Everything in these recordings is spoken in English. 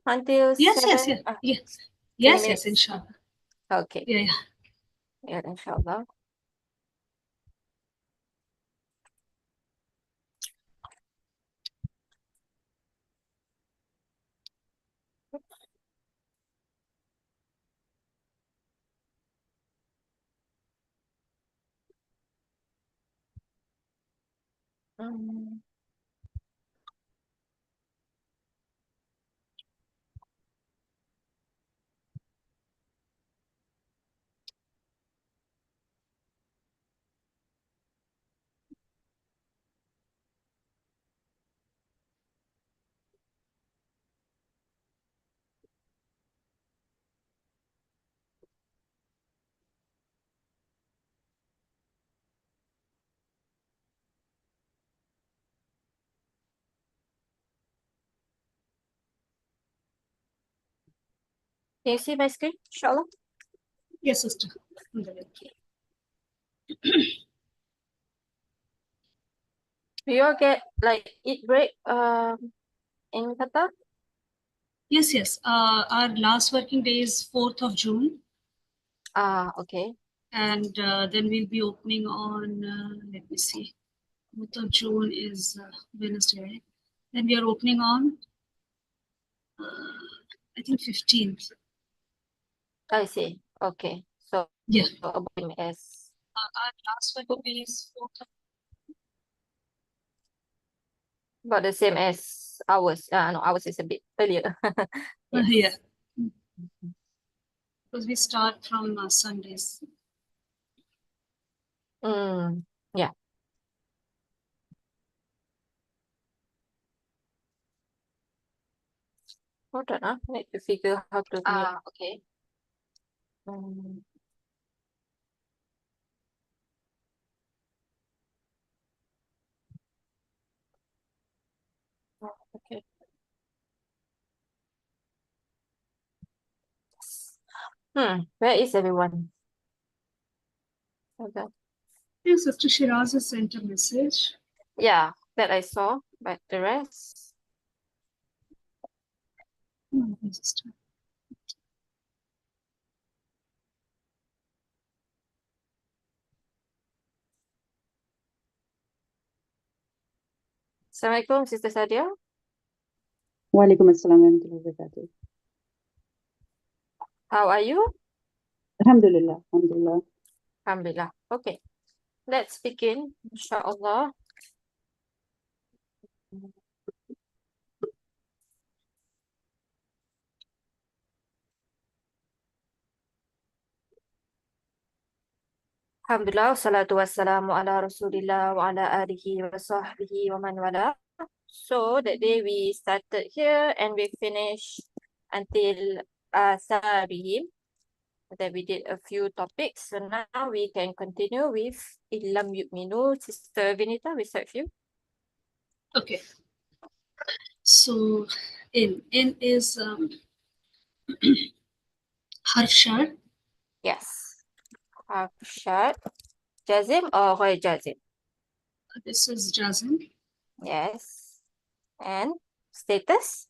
until Yes, 7? yes. 20 Yes, minutes? inshallah. Okay. Yeah. Yeah, inshallah. Mm. Can you see my screen, inshallah? Yes, sister. Do you all get like eat break in Qatar? Yes. Our last working day is 4th of June. Okay. And then we'll be opening on, let me see, 4th of June is Wednesday, right? Then we are opening on, I think 15th. I see. Okay. So Yeah. same as Our last working day is 4th of about the same as ours. No, ours is a bit earlier. Yes. Yeah. Because we start from Sundays. Yeah. Hold on, need to figure how to mute. Okay. Mm. Okay. Where is everyone? Okay. Yes, Sister Shiraz has sent a message. Yeah, that I saw, but the rest. Sister. Assalamualaikum, Sister Sadia. Walaikum assalam wa rahmatullahi wa barakatuh. How are you? Alhamdulillah, alhamdulillah. Alhamdulillah. Okay. Let's begin, inshallah. Alhamdulillah, salatu wassalamu ala rasulillah wa ala alihi wa sahbihi wa man wala. So that day we started here and we finished until Sarif. Then we did a few topics. So now we can continue with Illam Yu'minu. Sister Vinita, we start with you. Okay. So in is harf shar. Yes. Harf shar. Jazim or Ghair Jazim? This is jazim. Yes. And status?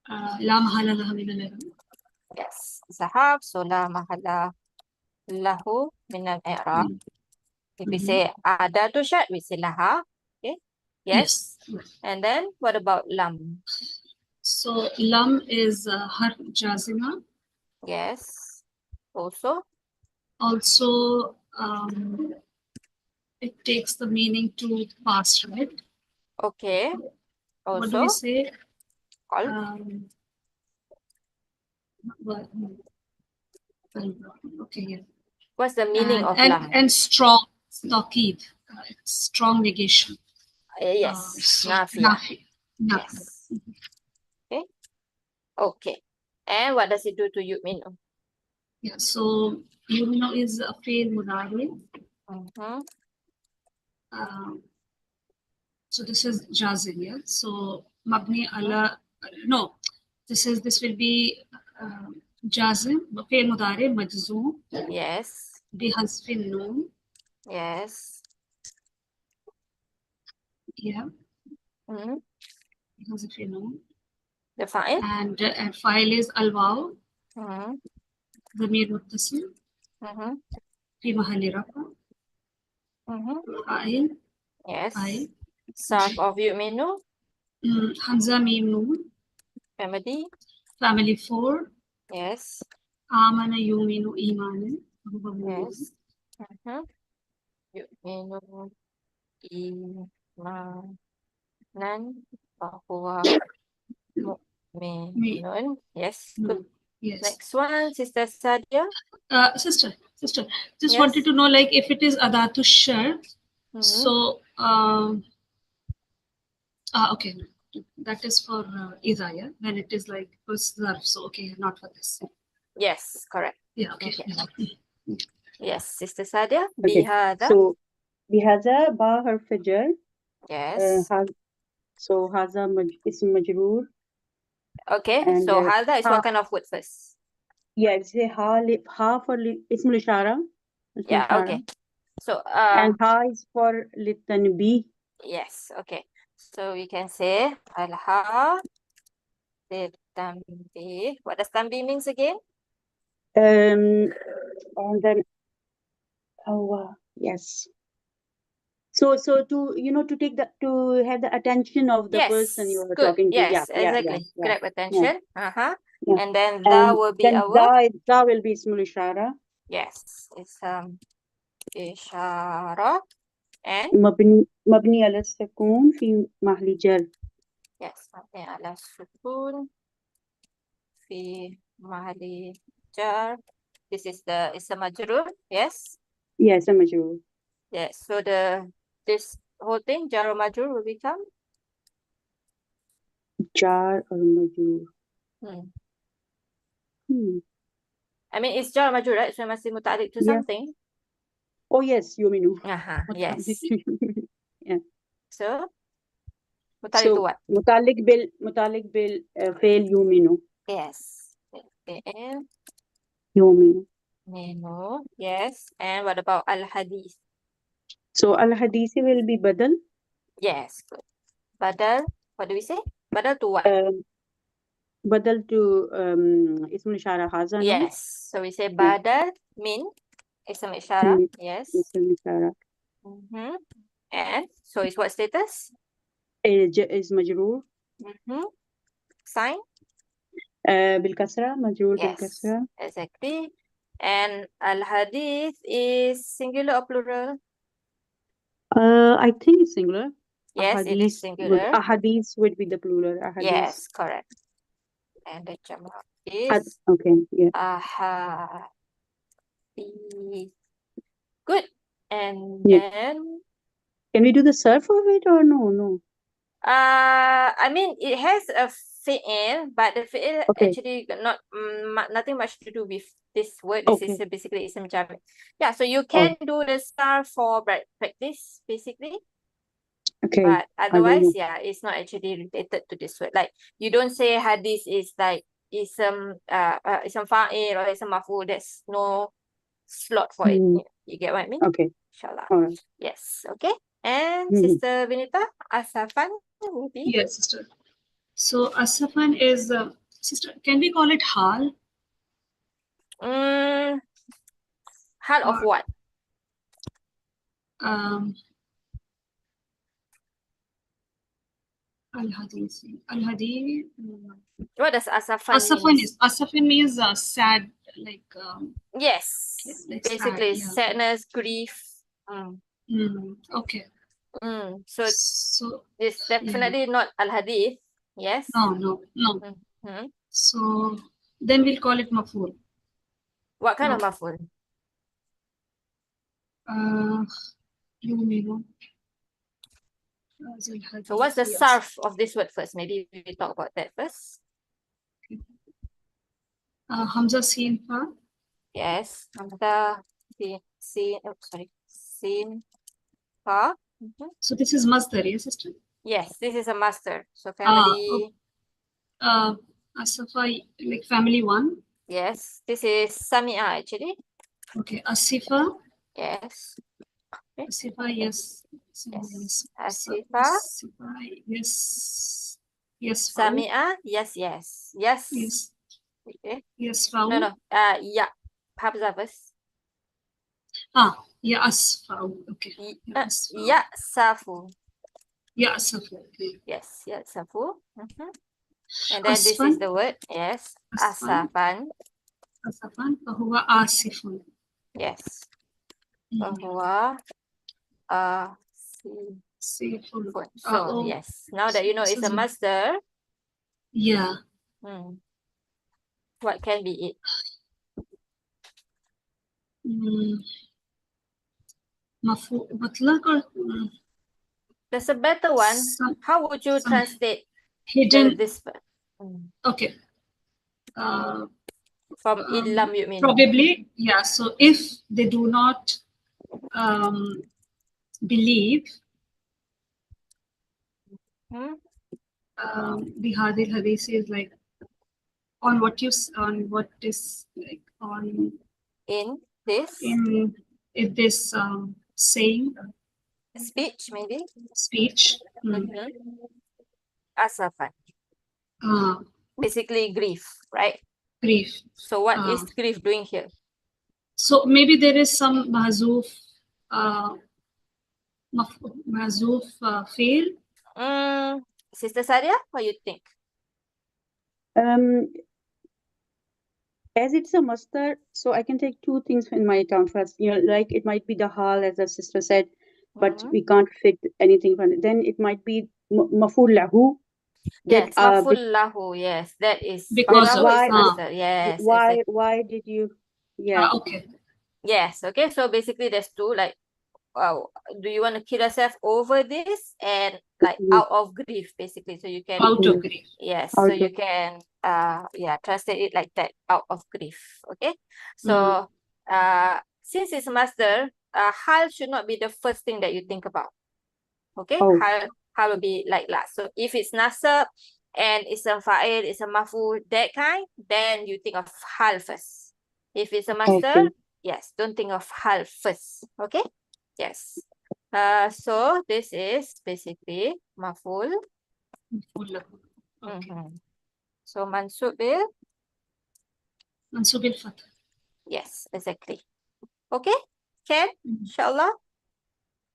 La mahala laha min al-i'rab. Yes. Zahab. So la mahala lahu min al-i'rab. If we say ada tu syad, we say laha. Okay. Yes. And then what about lam? So lam is harf jazima. Yes. Also. Also, it takes the meaning to past, right? Okay. Also. What do we say? Okay, yeah. What's the meaning of lam? And strong, taqeed, strong negation. Yes, nafi. Yes. Okay. Okay. And what does it do to yu'minu? Yeah, so yu'minu is a fail mudari. So this is jazim, yeah. So mabni ala, no, this will be jazim, fail mudari, majzoom. Yes. Bihazfin noon. Yes. Yeah. Bihazfin noon. The fa'il. And file is al-waw, Mm-hmm. ضمير متصل Mm-hmm. في محل رفع Mm-hmm. فاعل Yes. فاعل Sarf of yu'minu. حمزة ميم نون Family. family 4 Yes. آمن يؤمن إيمانا فهو مؤمن Yes. Mm-hmm. Yu'minu imanan fahuwa mu'minun. Yes. Good. Yes. Next one, Sister Sadia. Sister, just Yes. wanted to know, like, if it is adatu shart, Mm-hmm. so okay, that is for Ayah. Then it is like for Sarf, so okay, not for this. Yes, correct. Yeah, okay. Yes, Sister Sadia. Okay. Bihada. So بهذا ba harf jar. Yes. So هذا اسم مجرور. Okay, And so hada is ha, what kind of word first? yeah, say ha for اسم الإشارة. Yeah, okay. So And ha is for للتنبيه. yes, okay. So we can say al-ha tanbih. What does tanbih means again? And then yes. So to to take to have the attention of the person you are good. talking to. Yes, Yeah. exactly. Grab attention. Uh-huh. Yeah. And then And that will be then our da will be اسم الإشارة. yes, it's ishara and مبني على السكون في محل جر. yes, مبني على السكون في محل جر. This is the ism majrur. Yes. Yes, مجرور. Yes. So this whole thing jar or majrur will become jar or majrur. I mean it's jar or majrur, right? So it must be muta'alliq to Yeah. something. Oh yes, يؤمن. Yes. Yeah. So muta'alliq to So what? متعلق بالفعل يؤمن. Yes. And يؤمن. Meno. Yes. And what about al-hadith? So al-hadith will be badal. Yes. Good. Badal. What do we say? Badal to what? Badal to اسم الإشارة هذا. Yes. So we say badal min ism ishara. Yes. اسم الإشارة. And so it's what status? is مجرور. Sign? بالكسرة. مجرور بالكسرة. Exactly. And al-hadith is singular or plural? I think it's singular. Yes, it is singular. Ahadith would be the plural. Ahadith. Yes, correct. And the jama is okay. Yeah. ahadith. Good. And Yeah. then Can we do the surf of it or no? I mean it has a fi'il, but the fi'il actually not nothing much to do with this word. This is basically ism jami'. Yeah, so you can do the Sarf for practice basically. Okay. But otherwise, yeah, it's not actually related to this word. Like you don't say hadith is like ism fa'il or ism maf'ul. There's no slot for it. You get what I mean? Okay. Inshallah. All right. Yes. Okay. And Sister Vinita, Asafan will be. Yes, sister. So Asafan is sister. Can we call it hal? Hal of what? Al-hadith. What does Asafan mean? Asafan means sad, like yes, like basically sad, sadness, grief. Okay. So it's definitely not al-hadith. Yes. No. So then we'll call it maf'ul. What kind of maf'ul? So what's the sarf of this word first? Maybe we talk about that first. Hamza Sin Fa. Yes. Hamza Sin Fa. So this is masdar, yes, sister? Yes, this is a master. So family. Asafa, like family 1. Yes, this is Sami'a actually. Okay, Asifa. Yes. Asifa, yes. Asifa. Yes. يسمع. Sami'a, yes, yes. Yes. Yes. Okay. يسمع. No, no. Yeah. Hamza first. يأسفع. Okay. يأسفع. Ya'safu. يأسف. Okay. Yes, ya'safu. And then this أسفا. is the word. Yes. أسفا. Asafan. أسفا فهو آسف. Yes. Mm. Bahwa Siful. So yes. Now that you know it's a masdar, Yeah. what can be it? مطلق or There's a better one. How would you some translate hidden? this Okay. from illam yu'minu? Probably, yeah. So if they do not believe, the hadith hadith is like on what is like on in this saying speech, maybe speech. Asafan. Basically grief, right? Grief. So what is grief doing here? So maybe there is some mahzuf fail. Sister Sadia, what do you think? As it's a masdar, so I can take two things in my account first. Like it might be the hal, as the sister said, but we can't fit anything from it. Then it might be maful lahu. Yes, maful lahu. Yes, that is because why? Yes. Why did you? Yeah. Okay. Yes. Okay. So basically, there's two. Like, do you want to kill yourself over this, and like out of grief, basically? So you can out of grief. Yes. So you can translate it like that, out of grief. Okay. So since it's master, hal should not be the first thing that you think about. Okay. Hal will be like last. So if it's nasab and it's a fa'il, it's a mafu, that kind, then you think of hal first. If it's a master, yes, don't think of hal first. Okay. Yes. So this is basically maful. So mansub bil fath. Yes, exactly. Okay. Can inshallah.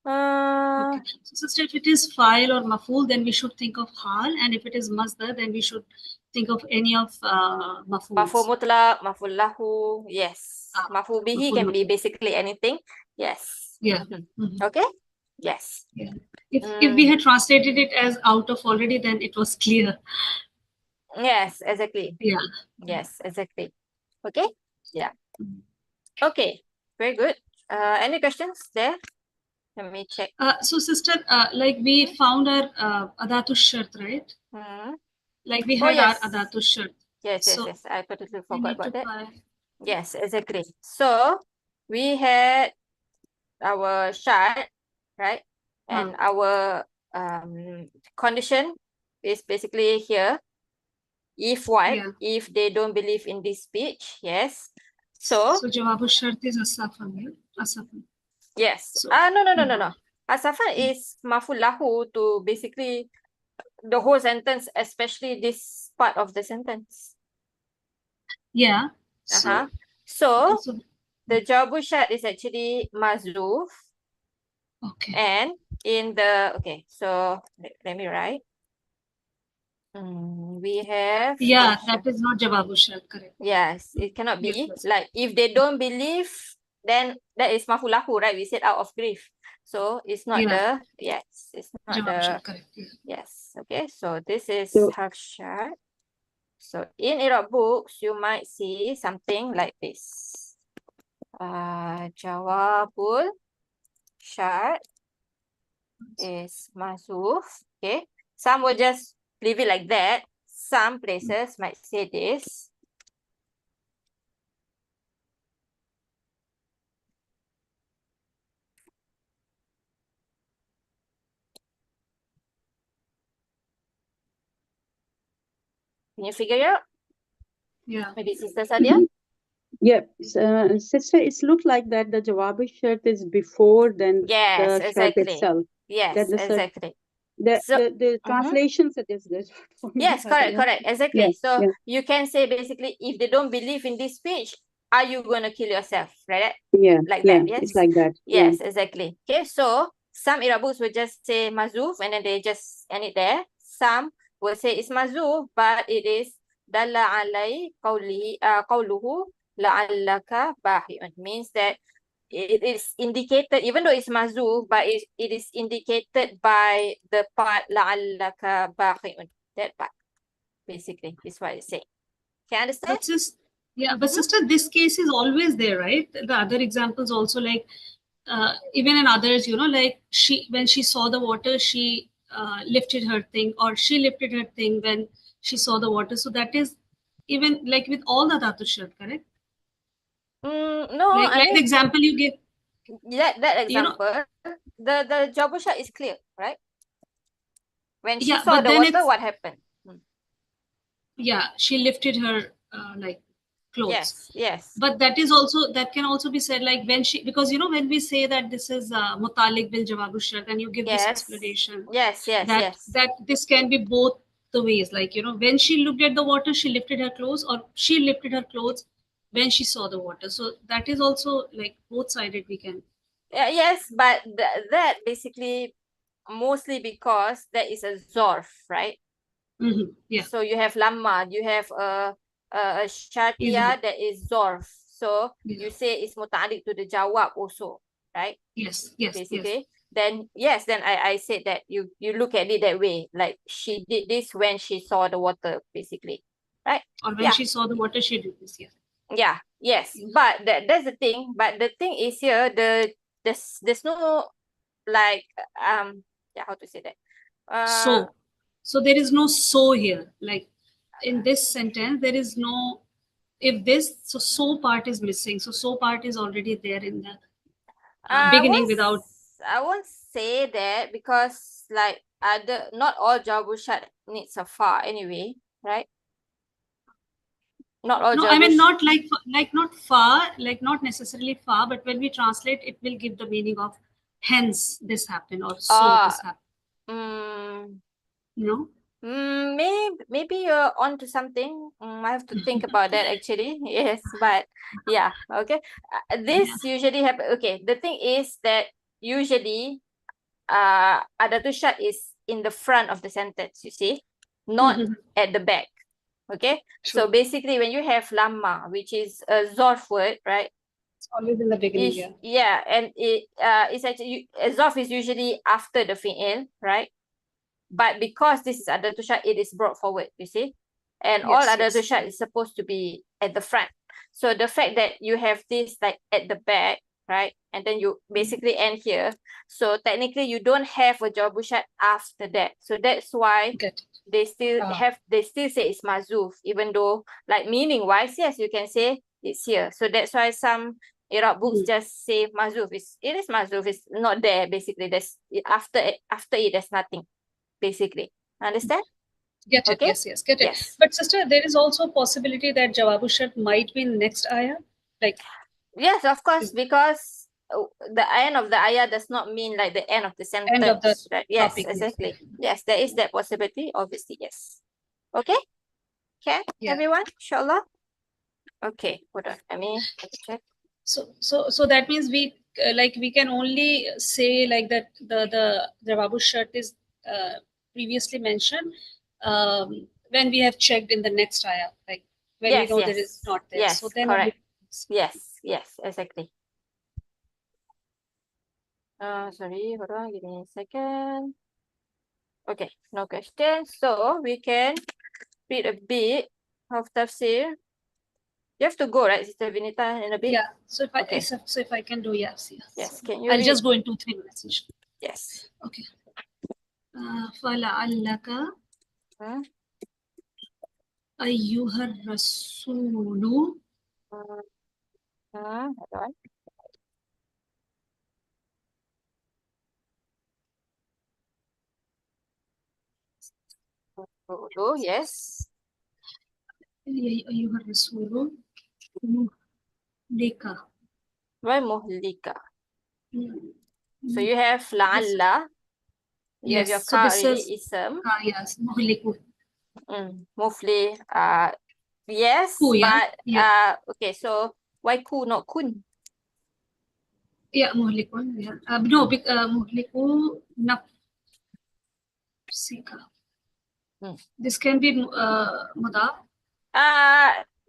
Okay. So sister, if it is fa'il or maful, then we should think of hal, and if it is masdar, then we should think of any of mafuls. Maful mutlaq, maful lahu. Yes. Maful bihi can be basically anything. Yes. Yeah. Okay. Yes. Yeah. If we had translated it as out of already, then it was clear. Yes, exactly. Yeah. Yes, exactly. Okay. Yeah. Okay. Very good. Any questions there? Let me check. So sister, like we found our adatul shart, right? Like we had our adatul shart. Yes. I totally forgot about that. Yes, exactly. So we had our shart, right? And our condition is basically here. If what? Yeah. If they don't believe in this speech, yes. So jawabu shart is asafan. Yes. So, no. Asafan is maful lahu to basically the whole sentence, especially this part of the sentence. Yeah. So the jawabu shart is actually mazuf. Okay. And in the so let me write. We have that is not jawabu shart, correct? Yes, it cannot be. Like if they don't believe, then that is mafulahu, right? We said out of grief. So it's not it's not jawabu the shart, correct. Yes. Okay. So this is harf shart. So in Irab books, you might see something like this. Jawabul shart is masuf. Okay. Some will just leave it like that. Some places might say this. Can you figure it out? Yeah. Maybe Sister Sadia? Yeah, sister, it's looked like that the Jawabi shart is before than the shart exactly. itself. Yes, exactly. So, the translation suggests this for me. yes, correct, exactly. Yeah, So yeah, you can say basically, if they don't believe in this speech, are you gonna kill yourself, right? yeah, Like yeah. that, yes? It's like that. Yeah. Yes, exactly. Okay, so some Irabus will just say mazuf and then they just end it there. Some will say it's mazuf, but it is dalla alai qawluhu la'allaka bahi'un. Means that it is indicated, even though it's mazuf, but it is indicated by the part la'allaka bahi'un. That part, basically, is what it's saying. Can you understand? But but sister, this case is always there, right? The other examples also, like even in others, like when she saw the water, she lifted her thing, or she lifted her thing when she saw the water. So that is even like with all the dhatu shart, correct? No, Like the example you gave. That example, the Jabusha is clear, right? When she saw but the then water, what happened? Yeah, she lifted her like clothes. Yes. But that can also be said like when she, because when we say that this is mutalik bil jawabu shart, and you give this explanation. Yes. That this can be both the ways, like when she looked at the water, she lifted her clothes, or she lifted her clothes when she saw the water. So that is also like both sided we can. Yes, but that basically mostly because that is a zorf, right? Yeah. So you have lamma, you have a shartiyah that is zorf. So you say it's muta'alliq to the jawab also, right? Yes. Basically. Then I said that you look at it that way, like she did this when she saw the water, basically, right? Or when she saw the water, she did this. Yes. But that's the thing. But the thing is here, there's no like how to say that? So there is no so here. Like in this sentence, there is no, if this, so part is missing. So part is already there in the beginning without. I won't say that, because like not all jawabu shart needs a fa anyway, right? Not all No, I mean not not far, like not necessarily far, but when we translate, it will give the meaning of hence this happened, or so this happened. No? Maybe you're onto something. I have to think about that actually. Yes, but yeah, okay. This usually happen. Okay, the thing is that usually adatu shart is in the front of the sentence, you see, not at the back. Okay, so basically when you have lamma, which is a zorf word, right? It's always in the beginning. And it's actually zorf is usually after the fi'il, right? But because this is adatu shart, it is brought forward, you see, and all adatu shart is supposed to be at the front. So the fact that you have this like at the back, right, and then you basically end here, so technically you don't have a jawabu shart after that. So that's why they still say it's mazuf, even though like meaning wise, yes, you can say it's here. So that's why some Irab books just say mazuf. It is mazuf. It's not there, basically. There's after it there's nothing, basically. Understand? Get it? Yes, get it. Yes. But sister, there is also a possibility that jawabu shart might be next ayah. Like, yes, of course, because the end of the ayah does not mean like the end of the sentence. End of the right? Yes, topic. exactly. Yes, there is that possibility, obviously, yes. Okay? Everyone, inshallah? Okay, hold on. Let me check. So that means we we can only say like that the jawabu shart is previously mentioned when we have checked in the next ayah, like when we know there is not there. Yes, so then correct. Yes, exactly. Sorry, hold on, give me a second. Okay, no question. So we can read a bit of Tafsir. You have to go, right, Sister Vinita, in a bit? Yeah. So if I can do, yes. Yes, can you I'll read? just go in 2-3 minutes. Yes. Okay. فَلَعَلَّكَ أَيُّهَا الرَّسُولُ. Hold on. Yes. أيها الرسول مهلك. Why muhlika? So you have la'alla, You have your Yes. So ka this already, is ism. yes, muhliku. Mufli, yes, Ku, yeah? but Yeah. okay, so why ku, not kun? Yeah, muhlikun. Yeah. No, muhliku nafsika. This can be mudaf.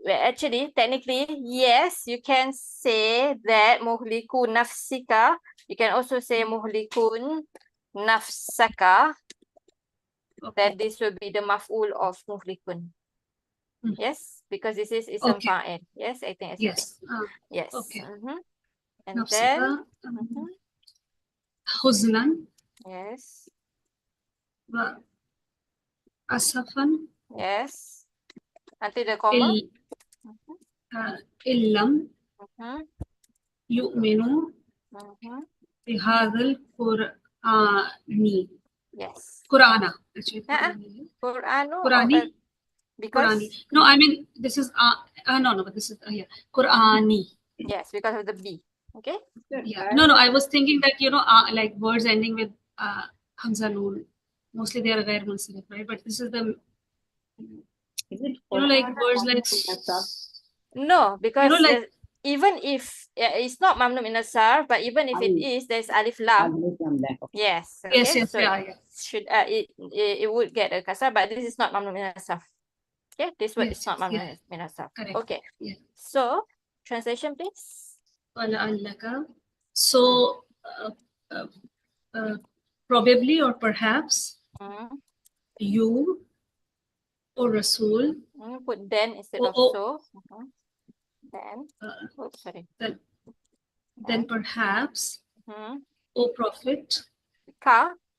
Well, actually, technically, yes, you can say that muhliku nafsika. You can also say muhlikun nafsaka. That this will be the maf'ul of muhlikun. Yes, because this is ism Okay. fa'il. Yes, I think it's Yes. yes. Okay. And Nafsika. then Huznan. yes, Wa asafan. yes. Until the comma. Illam yu'minu bihadhal Qur'ani. Yes. Qur'ana. Actually, Qur'anu. Qur'ani. Because Qur'ani. No, I mean this is no, but this is yeah. Qur'ani. yes, because of the B. Okay. Yeah. No, I was thinking that like words ending with hamza noon. Mostly they are ghair munsarif, right? But this is the like words like No, because like even if it's not mamnu min as-sarf, but even if it is, there's alif lam. Yes. Okay. yes, So yeah. should it would get a kasar, but this is not mamnu min as-sarf. Okay, this word is not mamnu min as-sarf. Okay. Yeah. So translation, please. So probably or perhaps you or Rasul put then instead of so. Then sorry. Then perhaps O Prophet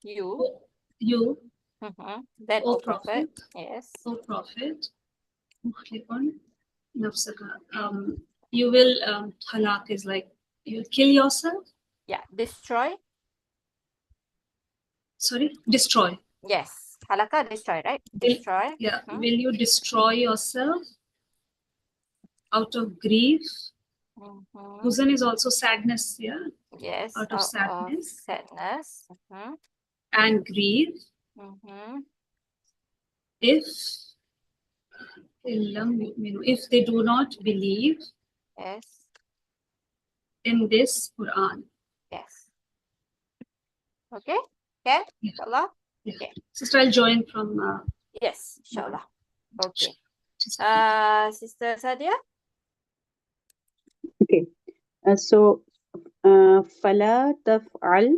you then O O Prophet. Yes. O Prophet you will halak is like you kill yourself. Yeah, destroy. Sorry, destroy. Yes, halaka, destroy, right? Destroy. Yeah. Will you destroy yourself out of grief? Huzn is also sadness, yeah? Yes, out of sadness. And grief. If they do not believe in this Quran. Yes. Okay? Okay? Yeah. Inshallah? Yeah. Okay. Sister, I'll join from yes, inshallah. Okay. Sister Sadia? Okay. So fala taf'al.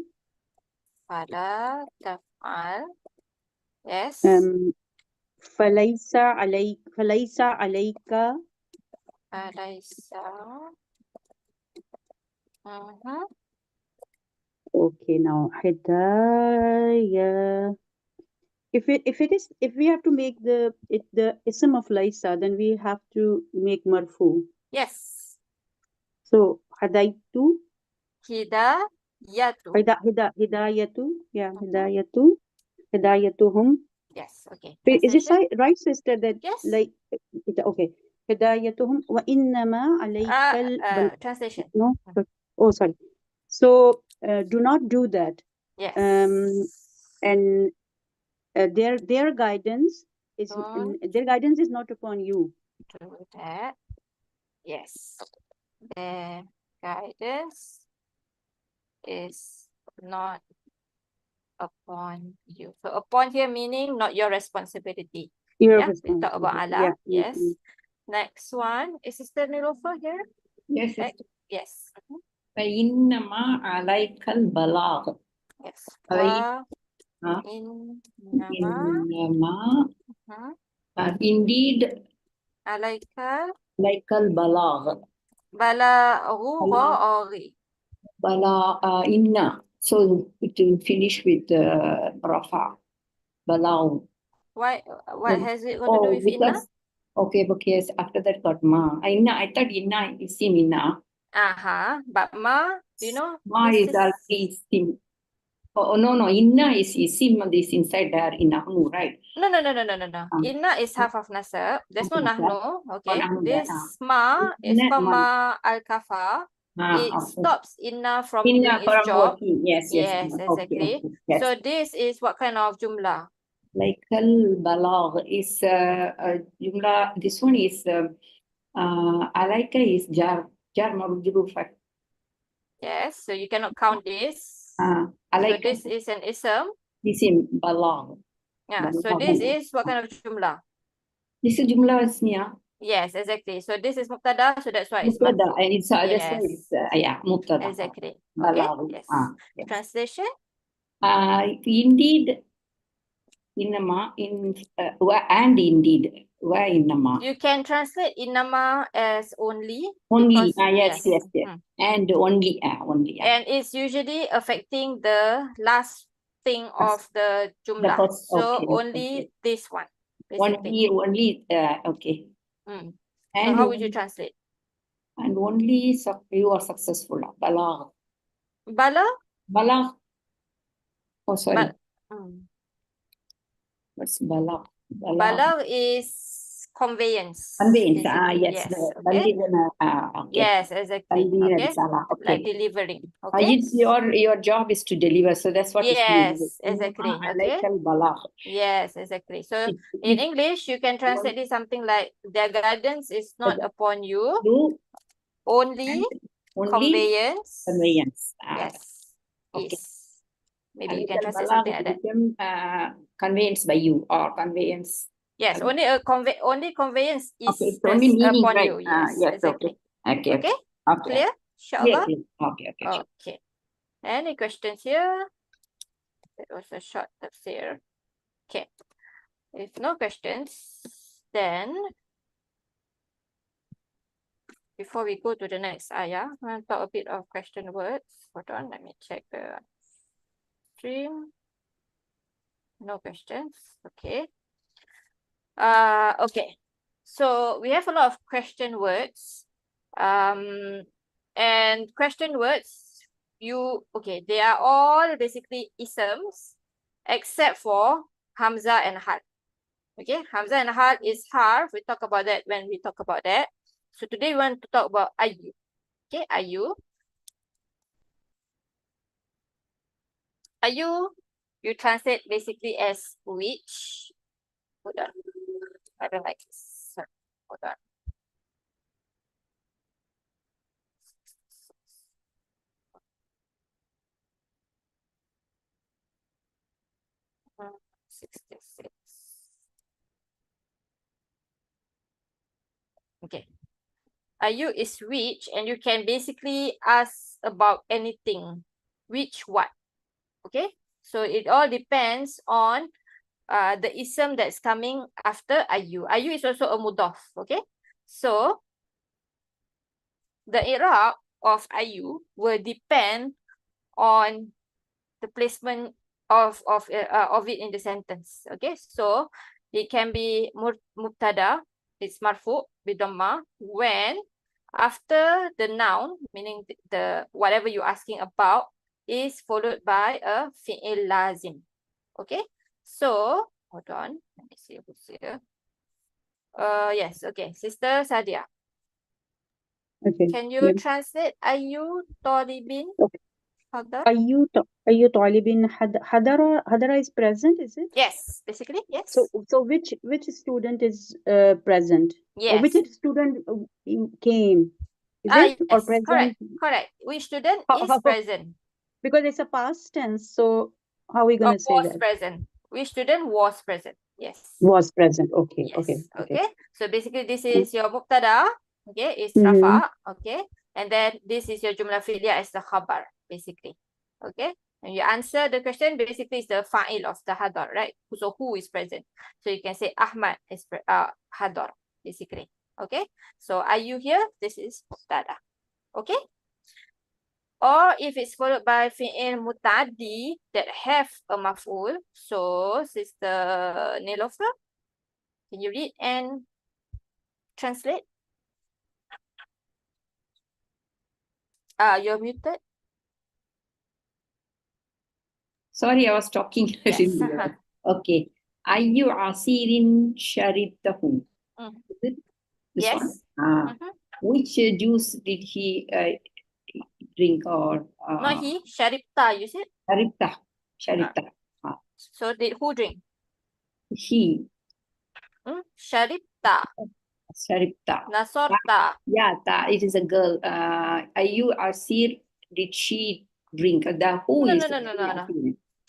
Fala taf'al. Yes. Falaysa alayka. Falaysa. Okay, now hidayah. If we have to make the ism of Laysa, then we have to make marfu. Yes. So hadaytu. Hidayatu. Hidayatu. Yeah, hidayatu. Hidayatuhum. Yes, okay. Is it right, sister? That yes. Like okay. Hidayatuhum wa innama alaykal translation. No. Oh, sorry. So do not do that. Yes. And their guidance is not upon you. Do that. Yes. Their guidance is not upon you. So upon here meaning not your responsibility. Your yeah, we responsibility. talk about Allah. Yeah. Yes. Next one is Sister Nilofer here. Yes. Yes. فإنما عليك البلاغ. Yes. Indeed. Alaika. Like al-balagh. Balaghu or inna. So it will finish with rafa. Balagh. Why? What has it got to do with inna? Okay, because after that got ma. I thought inna is sim inna. But ma, do you know? Ma is already sim. Oh no, inna is sim. This inside there inna, right? No. Inna is half of nasab. There's no nahnu. Okay. This ma is from ma al-kafa. It okay. stops inna from In doing its from job. working, yes, Yes, okay, exactly. okay, yes. So this is what kind of jumlah? Like al-balagh is jumla. This one is alaika is jar majrur. Yes, so you cannot count this. So Alaika this is an ism. this is balagh. Yeah, so Balagh. this is what kind of jumlah? This is jumla ismiya. Yes, exactly. So this is mubtada, so that's why it's Mubtada, marfu. and it's that's why it's yeah, mubtada. Exactly. Okay. Balagh. Yes. Yes. Translation? Indeed, innama, and indeed, wa innama. You can translate innama as only. Only, because, yes. And only, only. And it's usually affecting the last thing of the jumlah. first, So okay, only okay. this one, basically. Only, okay. So And how would you translate? And only you are successful. Balagh. Balagh? Oh, sorry. Mm. What's balagh? Balagh is conveyance. Conveyance. basically. Yes. Yes. Okay. Okay. Yes, exactly. Okay. Okay. Like delivering. Okay. Your job is to deliver, so that's what is Yes, exactly. I Okay. like balagh. Yes, exactly. So in English, you can translate this something like their guidance is not upon you, only conveyance. Conveyance. Yes, okay. is. Maybe you can translate something like that. Conveyance by you or conveyance. Yes, only conveyance is Okay, so only meaning, upon right? you. Yes, Yes, exactly. Okay. Clear? Inshallah. Okay. Okay. Any questions here? That was a short tafsir. Okay. If no questions, then before we go to the next ayah, I'll talk a bit of question words. Hold on, let me check the stream. No questions. Okay. Okay. So we have a lot of question words. And question words, they are all basically isms except for Hamza and Hal. Okay, Hamza and Hal is harf. We talk about that when we talk about that. So today we want to talk about ayu. Okay, ayu. Ayu, you translate basically as which. Hold on. I don't like this. Sorry. Hold on. Hmm, 66. Okay. Ayu is which, and you can basically ask about anything. Which what? Okay. So it all depends on the ism that's coming after ayu. Ayu is also a mudaf. Okay. So the Irab of ayu will depend on the placement of it in the sentence. Okay. So it can be mubtada, it's marfu bidhamma, when after the noun, meaning the whatever you're asking about, is followed by a fi'il lazim. Okay. So hold on, let me see who's here. Yes, okay. Sister Sadia. Okay. Can you translate ayu talibin? Okay. Hadar? Ayu talibin hadara is present, is it? Yes, basically, yes. So which student is present? Yes. Or which student came? Is it or Yes, present? correct. Which student is How- present? Because it's a past tense, so how are we going to say Was that? present. Which student was present? Yes. Was present. Okay. Yes. Okay. So basically, this is your mubtada. Okay, it's Mhm. rafa. Okay, and then this is your jumlah fi'liyah as the khabar, basically. Okay, and you answer the question. Basically, it's the fa'il of the hadar, right? So who is present? So you can say Ahmad is hadar, basically. Okay, so are you here? This is mubtada. Okay. Or if it's followed by fi'il muta'addi that have a maf'ul. So, Sister Nilofer, can you read and translate? You're muted. Sorry, I was talking. Yes. Okay. Ayyu asirin sharibtahu. Is it this Yes. one? Which juice did he drink or Not he, Sharibta, you said? Sharibta. Sharibta. So did who drink? He. Sharibta, Sharibta. Nasorta. Yeah, it is a girl. Ayu Asir, did she drink? The who No, is no, no, no, no, no.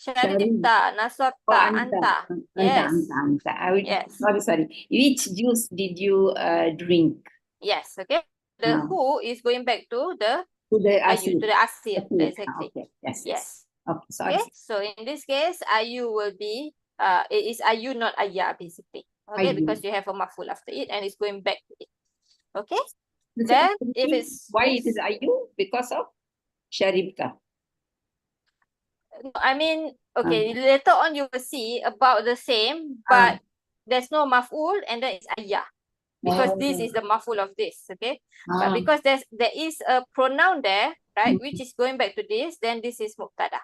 Sharib. Sharibta, Nasorta, Anta. Yes. Anta. Yes. Sorry. Which juice did you drink? Yes, okay. The who is going back to the To the Ayu, to the Asir. Asir. Exactly. Okay. Yes. Yes. Okay, sorry. Okay, so in this case, Ayu will be, it is Ayu, not Ayah, basically. Okay, Ayu. because you have a maful after it and it's going back to it. Okay, then if it's... Why yes. it is Ayu? Because of Sharibta. No, I mean, okay, later on you will see about the same, but there's no maf'ul and then it's Ayah. Because this is the maf'ul of this, okay? But because there is a pronoun there, right, which is going back to this, then this is mubtada.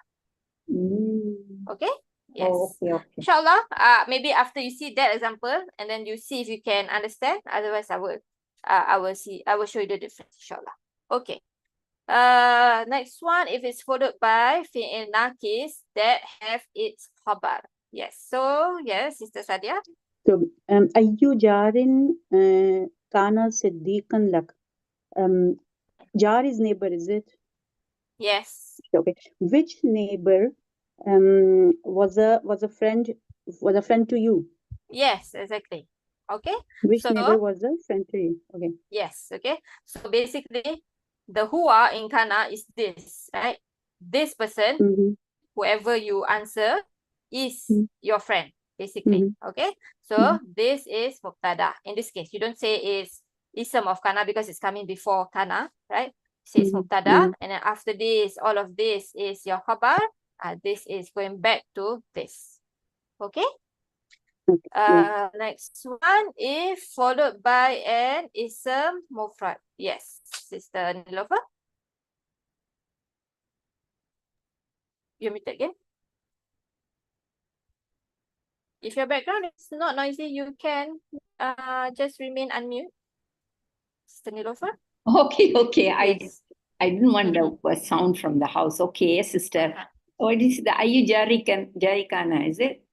Okay? Yes. Okay. Inshallah, maybe after you see that example, and then you see if you can understand. Otherwise, I will show you the difference, inshallah. Okay. Next one, if it's followed by fi'il nakis that have its khabar. Yes. So, yes, Sister Sadia. So, ayyu jarin kana siddiqan lak. Jar is neighbor, is it? Yes. Okay. Which neighbor was a friend to you? Yes, exactly. Okay. Which So, neighbor was a friend to you? Okay. yes. Okay. So basically, the huwa in kana is this, right? This person, whoever you answer, is your friend, basically. Okay. So this is mubtada. In this case, you don't say is ism of kana because it's coming before kana, right? Say it's mubtada, and then after this, all of this is your khabar. This is going back to this. Okay. Next one is followed by an ism mufrad. Yes, Sister Nilofer. You mute again. If your background is not noisy, you can just remain unmute. Sister Nilofer. Okay. Yes. I didn't want the sound from the house. Okay, sister. What is the Ayu Jarikana? Is it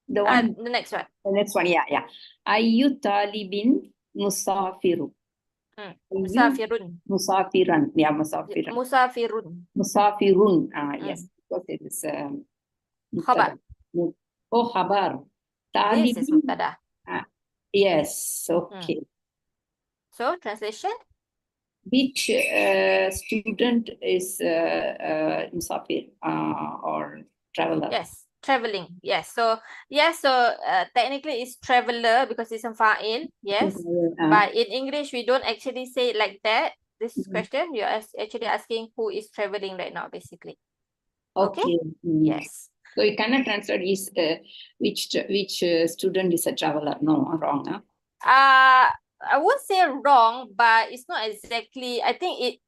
the one? The next one. The next one, yeah. Ayu Talibin Musafiru. Musafirun. Musafiran. Yeah, Musafiran. Musafirun. Yes. Because it is Khabar. Oh, Khabar. This is Talibin. mubtada. Yes, okay. So, translation? Which student is Musafir or traveler? Yes, traveling. Yes. So, technically it's traveler because it's a fa'il. Yes. But in English, we don't actually say it like that. This question, you're actually asking who is traveling right now, basically. Okay? Yes. So you cannot translate is which student is a traveler. No, wrong. Huh? I won't say wrong, but it's not exactly. I think it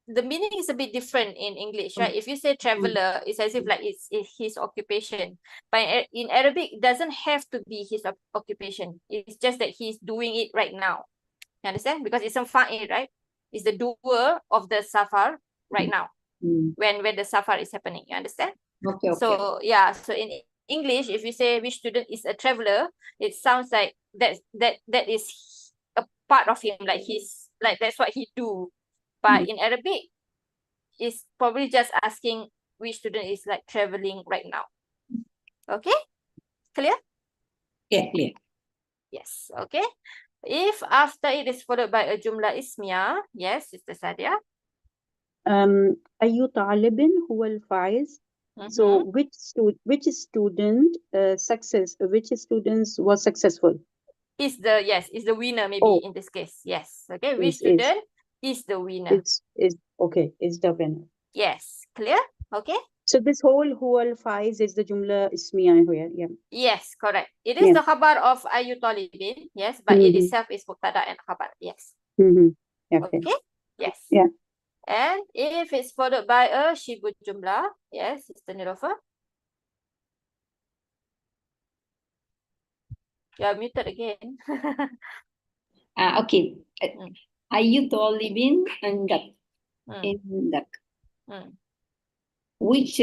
the meaning is a bit different in English, right? If you say traveler, it's as if like it's his occupation. But in Arabic, it doesn't have to be his occupation. It's just that he's doing it right now. You understand? Because it's a fa'il, right? It's the doer of the safar right now. When the safar is happening. You understand? Okay. So yeah, so in English, if you say which student is a traveler, it sounds like that is a part of him, like that's what he do. But in Arabic, it's probably just asking which student is like traveling right now. Okay, clear? Yeah, clear. Yes. Okay. If after it is followed by a jumla ismiyah, yes, Sister Sadia. Ayu talibin huwa al-faiz. So which student was successful? Is the winner maybe in this case. Yes. Okay. Which student is the winner? Is the winner. Yes. Clear? Okay. So this whole huwa al-faiz is the jumla ismiyah here. Yeah. Yes, correct. It is the khabar of ayu talibin. Yes, but it itself is mubtada and khabar. Yes. Okay. Yes. Yeah. And if it's followed by a shibu jumlah, yes, Sister Nilofer. You are muted again. Okay. Ayu talibin indak. Which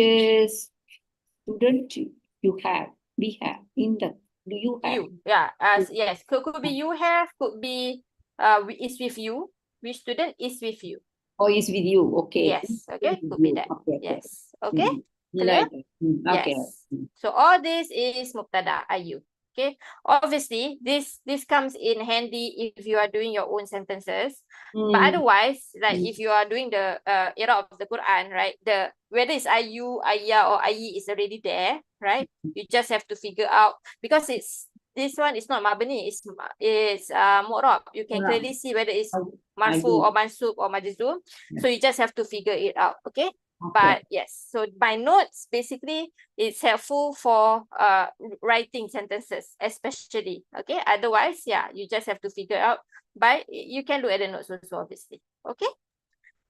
student you have? We have in the. Do you have? You, yeah, yes, could be you have, could be is with you. Which student is with you? Or is with you? Okay. Yes, okay, With could be you. that. Okay. Yes, okay, Like clear? okay. Yes. So all this is mubtada, ayu. Okay. Obviously, this comes in handy if you are doing your own sentences. But otherwise, like if you are doing the Irab of the Quran, right? The whether it's ayu, ayah, or ayi is already there, right? You just have to figure out because this one is not mabni, it's mu'rab. You can clearly see whether it's marfu or mansub or majzum. So you just have to figure it out. Okay. But yes, so my notes basically it's helpful for writing sentences, especially. Okay, otherwise, yeah, you just have to figure out. But you can look at the notes also, obviously. Okay.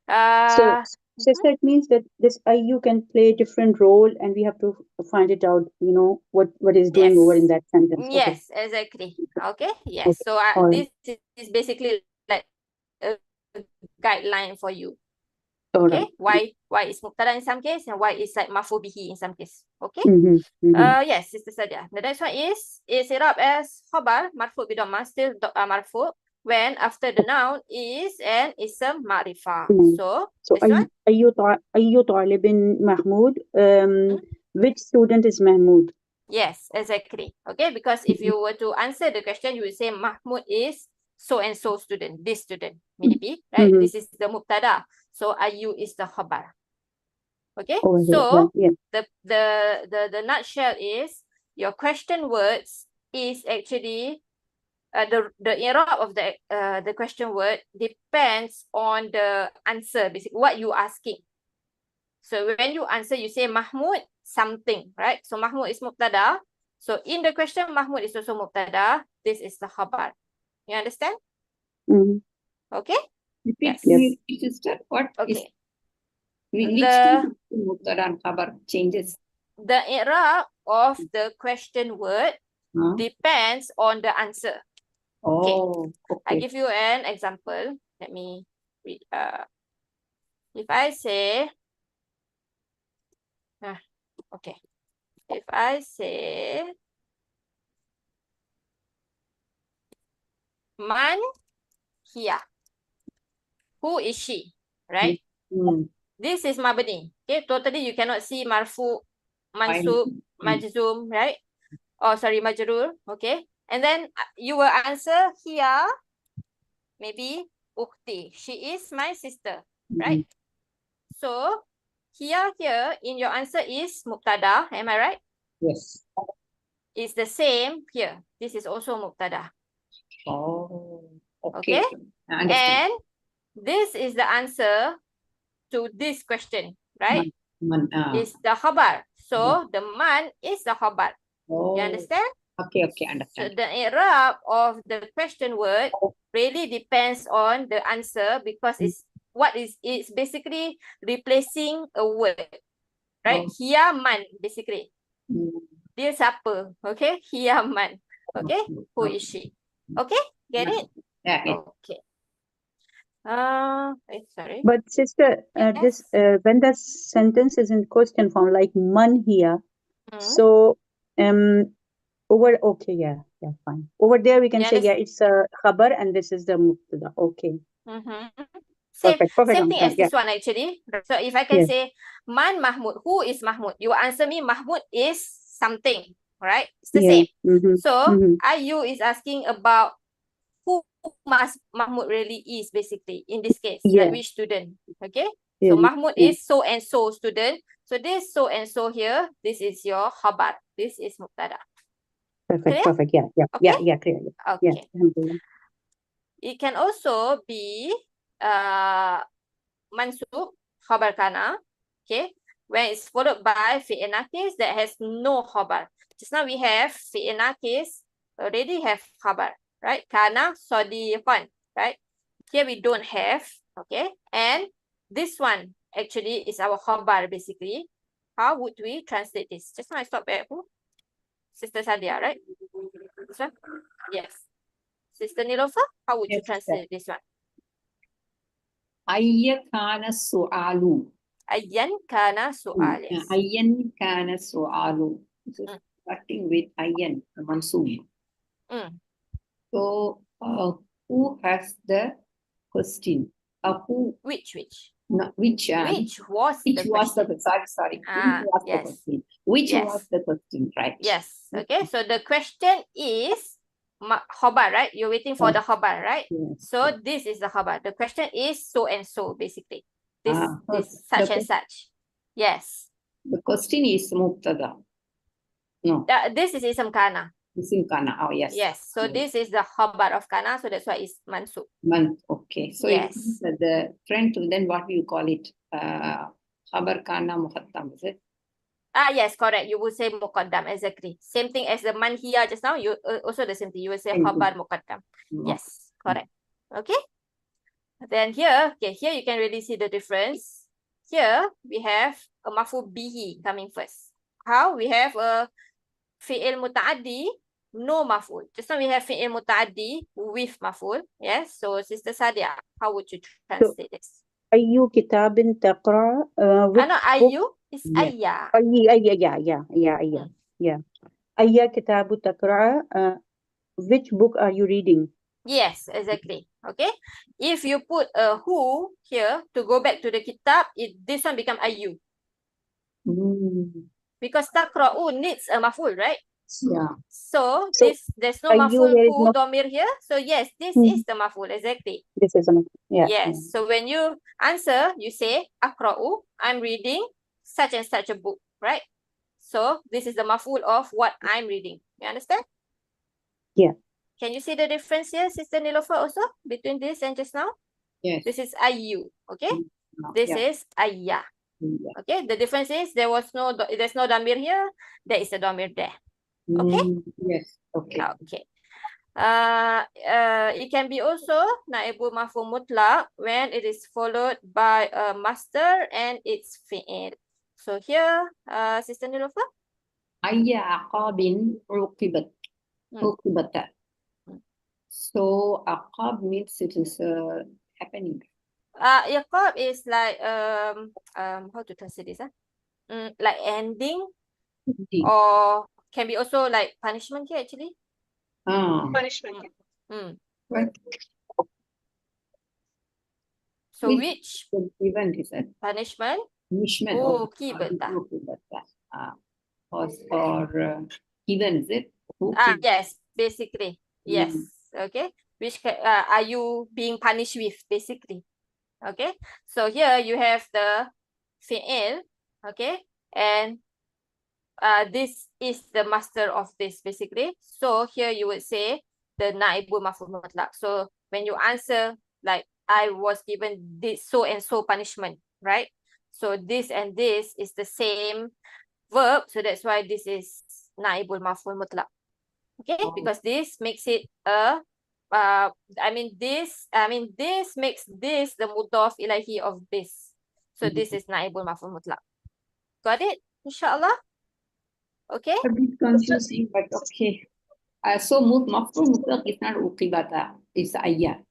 So, sister, it means that this IU can play a different role, and we have to find it out. You know what is doing over in that sentence. Okay. Yes, exactly. Okay. Yes. Okay. So All right. this is basically like a guideline for you. All Okay, right. why is mubtada in some case and why is like mafu bihi in some case. Okay. Yes, Sister Sadia. The next one is Irab as khabar marfu bi dhamma, still marfu when after the noun is an ism ma'rifah. So this one. أي طالب Mahmoud. Which student is Mahmoud? Yes, exactly. Okay, because if you were to answer the question, you would say Mahmoud is so and so student, this student, maybe, right? This is the mubtada. So ayu is the khabar. Okay, so the nutshell is your question words is actually the Irab of the question word depends on the answer, basically what you asking. So when you answer, you say Mahmoud something, right? So Mahmoud is mubtada. So in the question, Mahmoud is also mubtada. This is the khabar. You understand? Okay? Repeat, sister. What? Okay. Which mubtada and khabar changes? The Irab of the question word depends on the answer. Oh, okay. I give you an example. Let me read. If I say, okay. If I say, Man hiya. Who is she? Right? This is mabni. Okay, totally you cannot see marfu, mansub, majzum, right? Oh, sorry, majrur. Okay. And then you will answer here, maybe ukhti. She is my sister, right? So here in your answer is mubtada. Am I right? Yes. It's the same here. This is also mubtada. Oh, okay. And this is the answer to this question, right? Is the khabar. So the man is the khabar. You understand? Okay, understand. So the Irab of the question word really depends on the answer because it's basically replacing a word, right? Hiya man, basically. Dia siapa? Okay, hiya man. Okay, who is she? Okay, get it? Yeah. Okay. Sorry. But sister, this when the sentence is in question form, like man here, so fine. Over there we can say it's a khabar and this is the mubtada. Okay. Perfect. Same thing as this one actually. So if I can say Man Mahmud, who is Mahmud? You answer me Mahmud is something, right? It's the same. So Ayu is asking about who Mahmud really is, basically, in this case, like which student. Okay. So Mahmud is so and so student. So this so and so here, this is your khabar. This is mubtada. Perfect. Clear? Yeah, clear. Okay. It can also be mansub, khabar kana, okay, when it's followed by fi'il naqis that has no khabar. Just now we have fi'il naqis, already have khabar, right? Kana sadiqan, right? Here we don't have, okay? And this one actually is our khabar, basically. How would we translate this? Just now I stopped at who? Sister Sadia, right? This one? Yes. Sister Nilofa, how would you translate this one? Ayya kana su'alu. Ayyan kana su'al. Yes. Ayyan kana su'alu. This is starting with ayyan, mansub. So, who has the question? Who? Which? No, which was the question? Sorry. Which was the Yes. question? Which Yes. was the question, right? Yes. Okay. So the question is khabar, right? You're waiting for the khabar, right? Yes. So this is the khabar. The question is so and so, basically. This such and such. Yes. The question is mubtada. No. This is ism kana. Ism kana. Oh, yes. Yes. So this is the khabar of kana. So that's why it's mansub. Okay. So Yes. it's the front, then what do you call it? Khabar kana muqaddam, is it? Yes, correct. You would say muqaddam, exactly. Same thing as the man here just now. You also the same thing. You will say khabar muqaddam. Yes, correct. Okay. Then here you can really see the difference. Here we have a maf'ul bihi coming first. How? We have a fi'il muta'addi, no maf'ul. Just now we have fi'il muta'addi with maf'ul. Yes. So Sister Sadia, how would you translate this? Ayyu kitabin taqra? No, ayyu is ayya. Yeah. Ayya kitabu taqra? Which book are you reading? Yes, exactly. Okay. If you put a who here to go back to the kitab, this one become ayyu. Because taqra'u needs a maf'ul, right? Yeah. So there's no ayyu maf'ul here is who domir here. So yes, this is the maf'ul, exactly. This is Yes. So when you answer, you say aqra'u, I'm reading such and such a book, right? So this is the maf'ul of what I'm reading. You understand? Yeah. Can you see the difference here, Sister Nilofer, also between this and just now? Yes. This is ayyu, okay? This is ayya. Okay, the difference is there's no damir here, there is a damir there. Okay? Yes. Okay. Okay. It can be also naibul maf'ul mutlaq when it is followed by a master and its fi'il. So here, Sister Nilofer? Ayya aqabin uqibat. Uqibata. So aqab means it is happening. Iqab is like how to translate this? Like ending, or can be also like punishment here actually. Punishment. Right. So which event is it? punishment? Punishment. Kibata. Or given, is it? Yes, basically. Yes. Okay. Which are you being punished with, basically? Okay. So here you have the fi'il. Okay. And this is the master of this, basically. So here you would say the naibul maf'ul mutlaq. So when you answer, like, I was given this so and so punishment, right? So this and this is the same verb. So that's why this is naibul maf'ul mutlaq. Okay, because this makes it a this makes this the mudaf ilahi of this. So this is naibul maf'ul mutlaq. Got it? Inshallah. Okay. A bit confusing, but okay. So maf'ul mutlaq is not uqibata, it's ayya.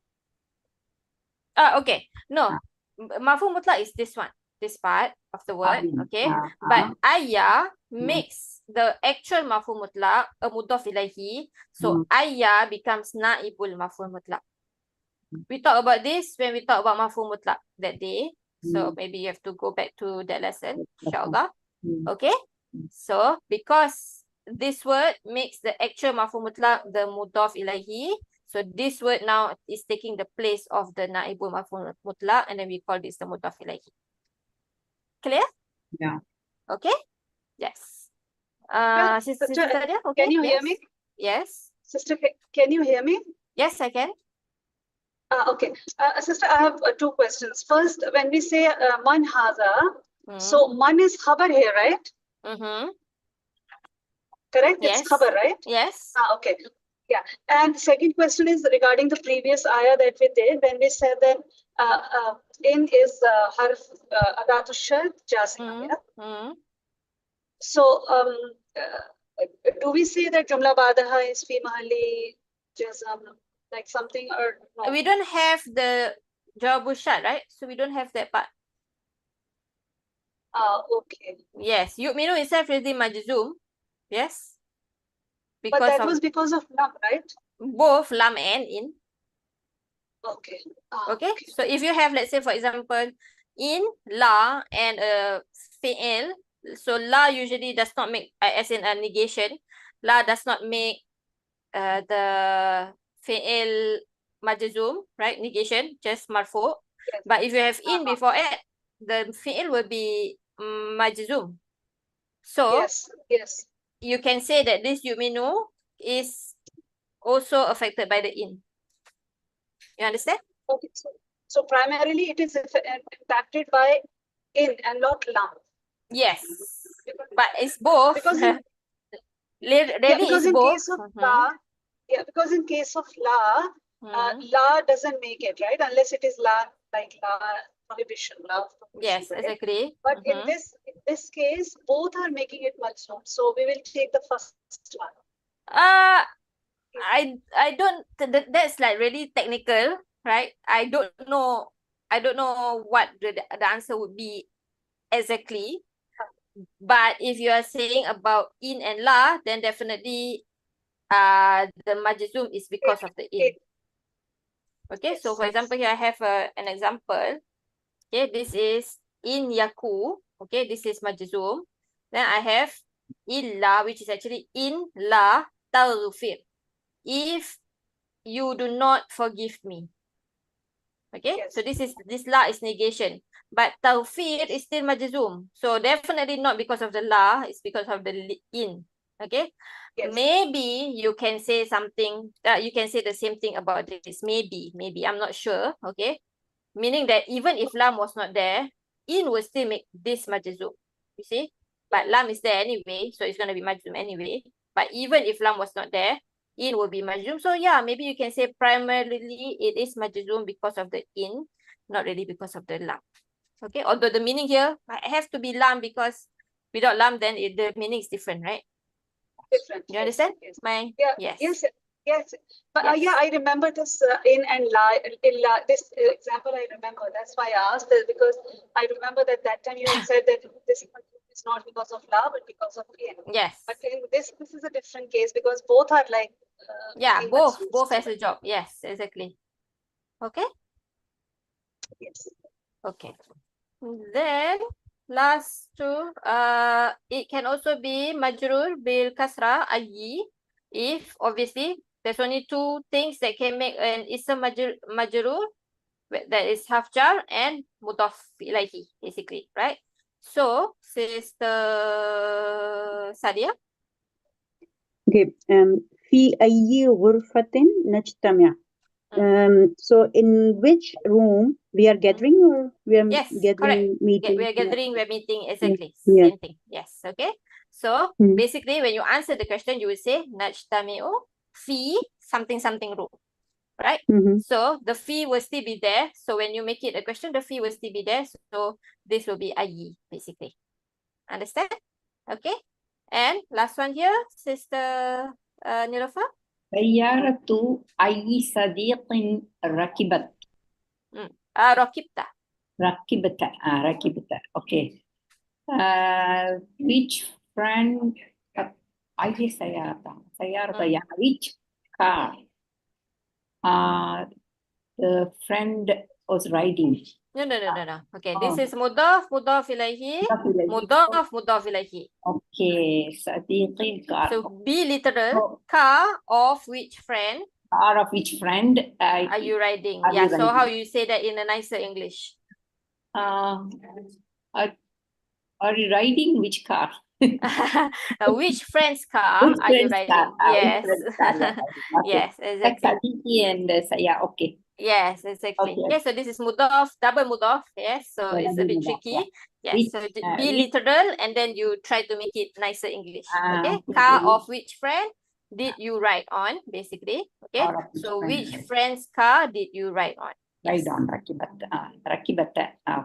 Okay. No. Maf'ul mutlaq is this one. This part of the word. Okay. But ayah makes the actual maf'ul mutlaq a mudaf ilahi. So ayah becomes naibul maf'ul mutlaq. We talk about this when we talk about maf'ul mutlaq that day. So maybe you have to go back to that lesson, inshallah. Okay. So because this word makes the actual maf'ul mutlaq the mudaf ilahi, so this word now is taking the place of the naibul maf'ul mutlaq, and then we call this the mudaf ilahi. Clear? Yeah. Okay. Yes. Sister Sadia, okay. Can you hear me? Yes. Sister, can you hear me? Yes, I can. Okay. Sister, I have two questions. First, when we say man haza, so man is khabar here, right? Correct? Yes. It's khabar, right? Yes. Okay. Yeah. And the second question is regarding the previous ayah that we did, when we said that in is harf adatu shart jazima. So do we say that jumla badaha is fi mahalli jazam, like something, or no? We don't have the jawabu shart, right? So we don't have that part. Okay. Yes, yu'minu itself is the majzum. Yes. But Because that of was because of lam, right? both lam and in. Okay. Okay. Okay. So if you have, let's say, for example, in, la, and a fi'il, so la usually does not make, as in a negation, la does not make the fi'il majzum, right? Negation, just marfu. Yes. But if you have in before it, the fi'il will be majzum. So Yes. Yes. you can say that this yuminu is also affected by the in. You understand? Okay. So primarily it is impacted by in and not lam. Yes. But it's both. Because in, Really, because it's in both. case of la, because in case of la, la doesn't make it, right? Unless it is la, like la prohibition, la of prohibition, Yes, right? exactly. But in this case, both are making it majzum. So we will take the first one. I don't, that's like really technical, right? I don't know what the answer would be exactly. But if you are saying about in and la, then definitely the majzum is because of the in. Okay, Yes. so for example, here I have an example. Okay, this is in yaku. Okay, this is majzum. Then I have illa, which is actually in la taghfir. If you do not forgive me. Okay, Yes. so this la is negation. But tawfir is still majzum. So definitely not because of the la, it's because of the in. Okay, Yes. maybe you can say something, you can say the same thing about this. Maybe, I'm not sure. Okay, meaning that even if lam was not there, in will still make this majzum. You see, but lam is there anyway, so it's going to be majzum anyway. But even if lam was not there, in will be majzum. So yeah, maybe you can say primarily it is majzum because of the in, not really because of the lam. Okay, although the meaning here has to be lam, because without lam then the meaning is different, right? Different. You understand? Yes. Yes. Yes. Yes. But Yes. yeah, I remember this in and la, this example I remember. That's why I asked this, because I remember that time you had said that this is not because of la, but because of in. Yes. But in this is a different case because both are like yeah, very both much used. has a job. Yes, exactly. Okay. Yes. Okay. Then last two, it can also be majrur bil kasra ayyi, if obviously there's only two things that can make an ism majrur, that is harf jar and mudaf ilaihi, basically, right? So Sister Sadia. Okay. في أي غرفة نجتمع. So in which room we are gathering, or we are Yes, gathering correct. meeting? We are gathering, we are meeting, exactly. Yeah. Same thing. Yes, okay. So basically when you answer the question, you will say najtami'u fi something room, right? So the fi will still be there. So when you make it a question, the fi will still be there. So this will be ayyi, basically. Understand? Okay. And last one here, Sister Nilofa. سيارة أي صديق ركبت Rakibta. ركبت okay. Which friend أي سيارة يعني which car the friend was riding. No. Okay, this is mudaf ilaihi, mudaf ilaihi. Okay, صديقي car. So be literal. Car of which friend Car of which friend are you riding? Yeah, so how you say that in a nicer English? Are you riding which car? Which friend's car are you riding? Yes. Okay. Yes, exactly. Sadiki and saya, okay. Yes, exactly. Okay. Yes, so this is mudaf, double mudaf. Yes, so it's a bit tricky. Yes, so be literal and then you try to make it nicer English. Okay, car of which friend did you ride on, basically. Okay, so which friend's car did you ride on? Ride on, rakibat.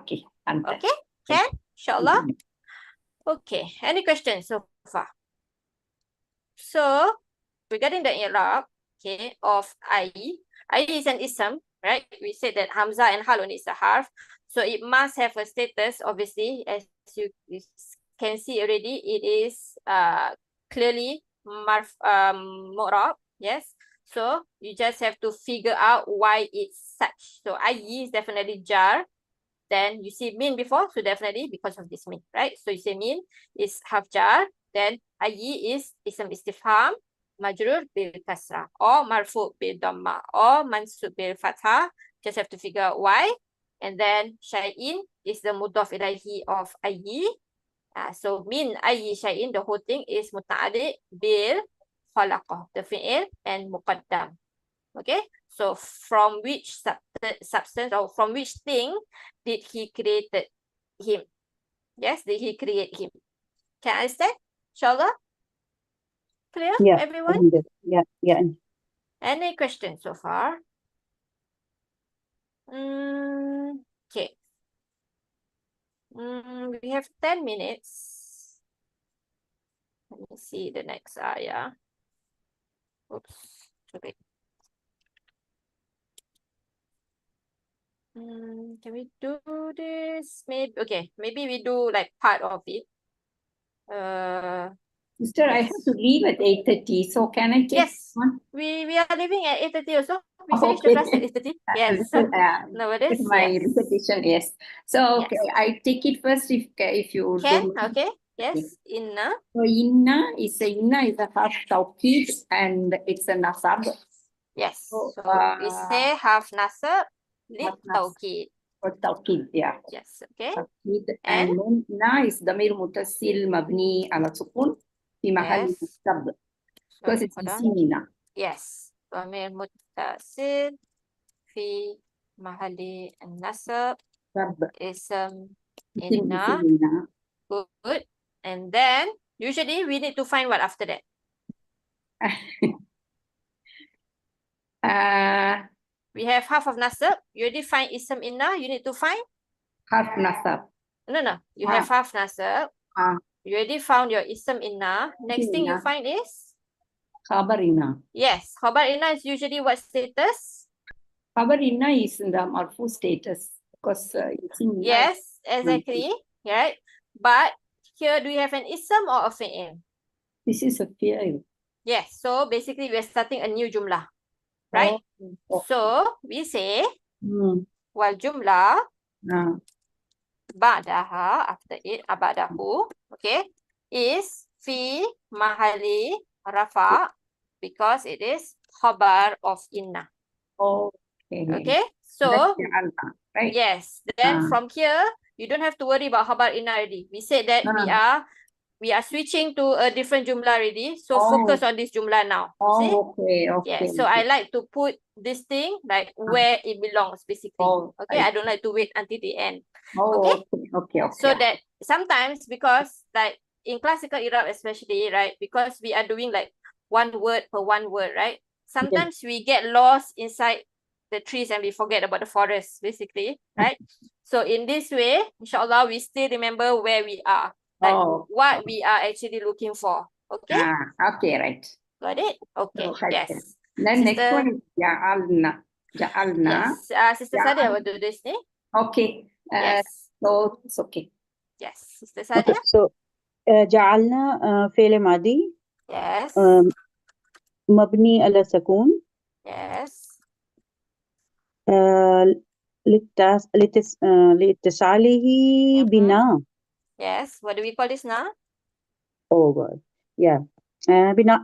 Okay. Okay, can? Inshallah. Okay, any questions so far? So, regarding the Irab, okay, of I is an ism, right? We said that Hamza and Hal only is a harf. So it must have a status, obviously, as you can see already, it is clearly mu'rab, yes. So you just have to figure out why it's such. So Ayy is definitely jar. Then you see min before, so definitely because of this min, right? So you say min is half jar. Then Ayy is ism istifham, majrur bil kasrah, or marfu bil dhamma, or mansub bil fathah. Just have to figure out why. And then shay'in is the mudaf ilaihi of Ayy. So min Ayy shay'in, the whole thing is muta'alliq bil khalaqah, the fi'il, and muqaddam. Okay, so from which substance or from which thing did he created him? Yes, did he create him? Can I understand? Inshallah? Clear, Yeah, everyone? yeah. Any questions so far? Okay. We have 10 minutes. Let me see the next ayah. Oops, sorry. Can we do this? Maybe okay. Maybe we do like part of it. Sister, I have to leave at 8:30. So can I take Yes, one? we are leaving at 8:30 also. We finished the class at 8:30. Yes. No worries. My Yes. repetition, yes. So okay, Yes. I take it first if you Can? don't. Okay. Yes. Inna. So inna is a half tawkid and it's a nasab. Yes. So, So we say half nasab lit half nas- tawkid. or tawkid, yeah. Yes. Okay. Tawkid. And And then na is damir mutasil mabni ala sukun fi mahal yes. nasab. So Because it's hold on. isimina. Yes. Dhamir muttasil fi mahali nasab ism inna. Isimina. Good. And then usually we need to find what after that. We have half of nasab. You already find ism inna. You need to find? Half nasab. No. You have half nasab. You already found your ism inna. Next thing you Inna. find is? Khabarina. Yes. Khabar inna is usually what status? Khabarina is in the marfu status. Because isimina. Yes, exactly. Right. But here do we have an ism or a fi'il? This is a fi'il. Yes. So basically we're starting a new jumlah. Right? Oh. So we say wal jumlah Ah. ba'daha, after it, ba'dahu, okay, is fi mahali rafa because it is khabar of inna. Okay. Okay, so That's the alpha, right? yes, then from here you don't have to worry about khabar inna already. We said that we are switching to a different jumlah already, so focus on this jumlah now. See? Okay. Yeah, so I like to put this thing like where it belongs, basically. Okay, I don't like to wait until the end. Okay. So that sometimes, because like in classical Irab especially, right, because we are doing like one word per one word, right? Sometimes we get lost inside the trees and we forget about the forest, basically, right? So in this way, inshallah, we still remember where we are, like what we are actually looking for. Okay? Okay, right. Got it? Okay, yes. Then next one is ja'alna. Yes, Sister Sadia will do this, eh? Okay. Yes. So it's okay. Yes, Sister Sadia. Okay, so جعلنا فعل ماضي Yes. مبني على سكون Yes. لاتصاله بنا. Yes. What do we call this now? Oh God. Yeah.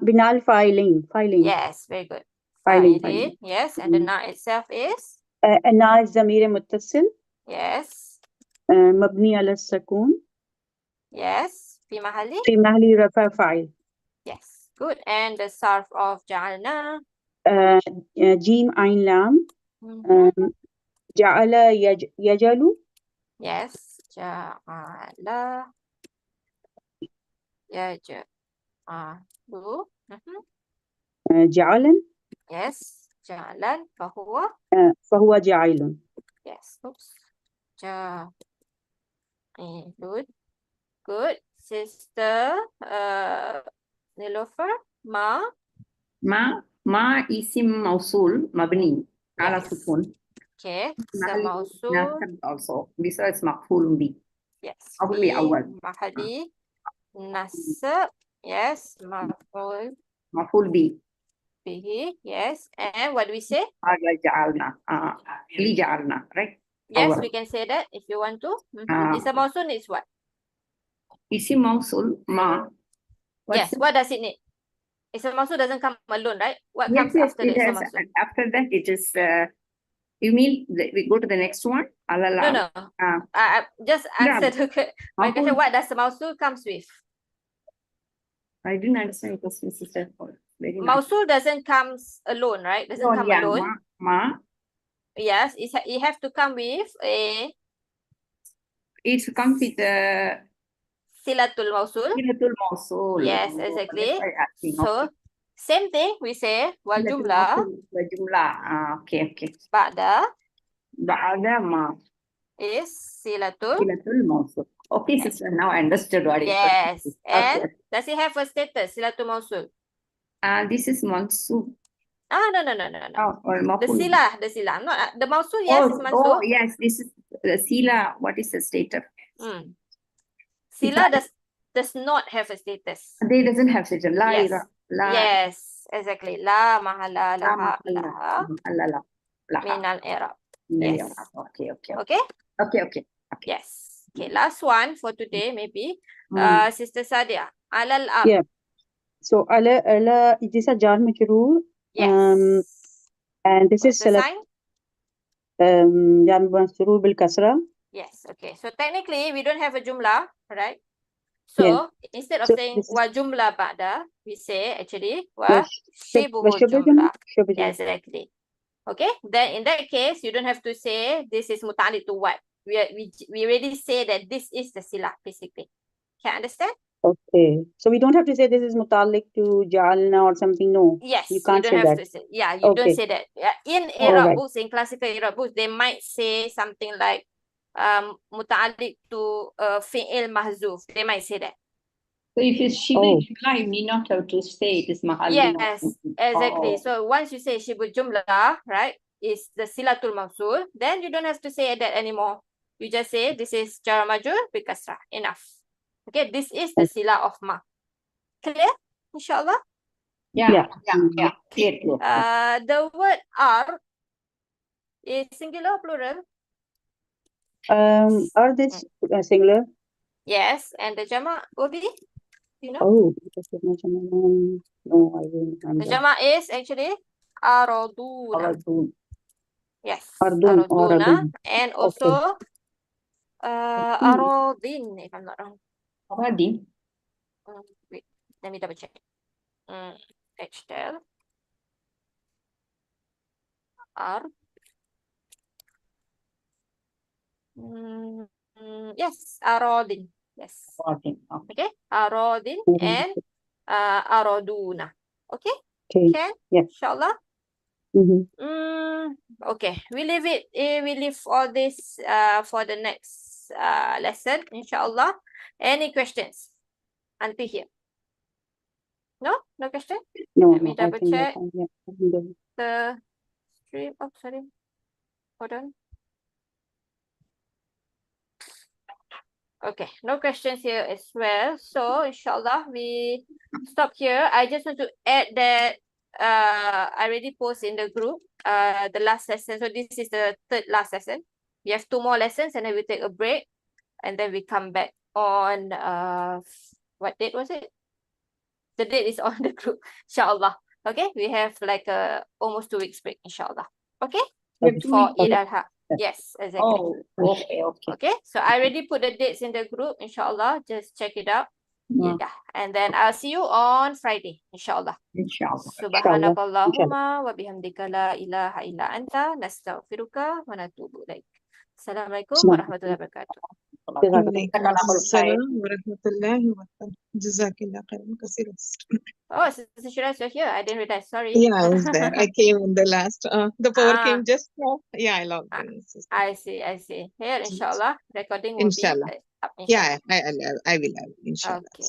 بنا الفاعلين. Yes, very good. فاعلين. Yes, and the na itself is? النا ضمير متصل. Yes. مبني على السكون. Yes. في محل رفع فاعل. Yes, good. And the sarf of جعلنا? جيم عين لام. جعل يجعل. Yes. جعل يجعل. جعلا. Yes. جعلا فهو جاعل. Yes. Oops. Good. Sister Nilofer, ma Ma isim mausul mabni ala sukun. Okay. محلي Semausul. ناسب also. This is مفعول به. Yes. مفعول Fi به أول. mahali nasab. Yes. Maf'ul مفعول به. bihi. Yes. And what do we say? هذا جعلنا. اللي جعلنا. Right? Yes, أول. we can say that if you want to. Ism mausul needs what? اسم موصول ما. Yes. What does it need? Ism mausul doesn't come alone, right? What Yes, comes yes, after it the ism has. mausul? After that, it is. You mean we go to the next one? No, no. Just answer my question. What does the mausul comes with? I didn't understand your question, sister. Very nice. Mausul doesn't comes alone, right? Doesn't come yeah, alone. Ma. Yes, it have to come with a It comes with silatul mausul. silatul mausul. Yes, exactly. So same thing we say wal jumlah Okay. ba'da Ma is silatul mausul. Okay, sister. Now I understood what it is. Yes. And Okay. does it have a status? Silatul mausul. This is mansub. No. Or The maf'ul. sila. I'm not the mausul. Yes, is mansub. Oh, yes. This is the sila. What is the status? Sila does not have a status. They doesn't have such a la. Yes. La. Yes, exactly. La mahala laha min al-Irab. Yes. Okay. Okay? Yes. Okay, last one for today, maybe. Sister Sadia. Alal ab. Yeah. So ala it is a jar majroor. Yes. And this What's is the sign? jar majroor bil kasra. Yes. Okay. So technically, we don't have a jumlah, right? So instead of saying wa jumlah ba'da, we say actually wa shibuhu jumlah. Yes, exactly. Okay. Then in that case, you don't have to say this is muta'alliq to what. We already say that this is the silah basically. Can you understand? Okay. So we don't have to say this is mutalik to jalna or something. No. Yes, You can't don't say have that. to say. Yeah, you don't Okay. say that. Yeah, in All Irab right. books, in classical Irab books, they might say something like muta'alliq to fi'il mahzuf. They might say that. So if it's shibul jumla, you need not have to say it is mahalli. Yes, exactly. So once you say shibul jumla, right, is the silatul mawsul, then you don't have to say that anymore. You just say this is jar majrur bi kasrah. Enough. Okay, this is the sila of ma. Clear? Inshallah. Yeah. Clear. The word are is singular or plural? Are this singular? Yes, and the jama will be, you know? Oh, no, I don't remember. The jama is actually araduna. Yes, Ardun or araduna. Ardun. And also aradin, if I'm not wrong. Aradin. Wait, let me double check. HTL. Yes, aradin. Yes. Okay, aradin and araduna. Okay? Okay. Yeah. Inshallah. Okay, we leave it. We leave all this for the next lesson, inshallah. Any questions until here? No question. No. Let me double check Yeah. the stream. Oh, sorry. Hold on. Okay, no questions here as well. So inshallah we stop here. I just want to add that I already post in the group the last lesson. So this is the third last lesson. We have 2 more lessons and then we take a break and then we come back on what date was it? The date is on the group, inshallah. Okay, we have like almost 2 weeks break, inshallah. Okay, for Eid al-Ha. Yes, exactly. Oh, okay. Okay, so I already put the dates in the group, inshallah. Just check it out. Yeah, and then I'll see you on Friday, inshallah. Subhanakallahumma wa bihamdika la ilaha illa anta nastaghfiruka wa natubu ilaik. Assalamualaikum warahmatullahi wabarakatuh. Waalaikumsalam warahmatullahi wabarakatuh. Jazakallah khairan kaseeran. Oh, Sister Shiraz, you're here. I didn't realize. Sorry. Yeah, I was there. I came in the last. The power came just now. Yeah, I logged in. I see. Here, inshallah, recording will Inshallah. be up. Inshallah. Yeah, I will. Inshallah. Okay.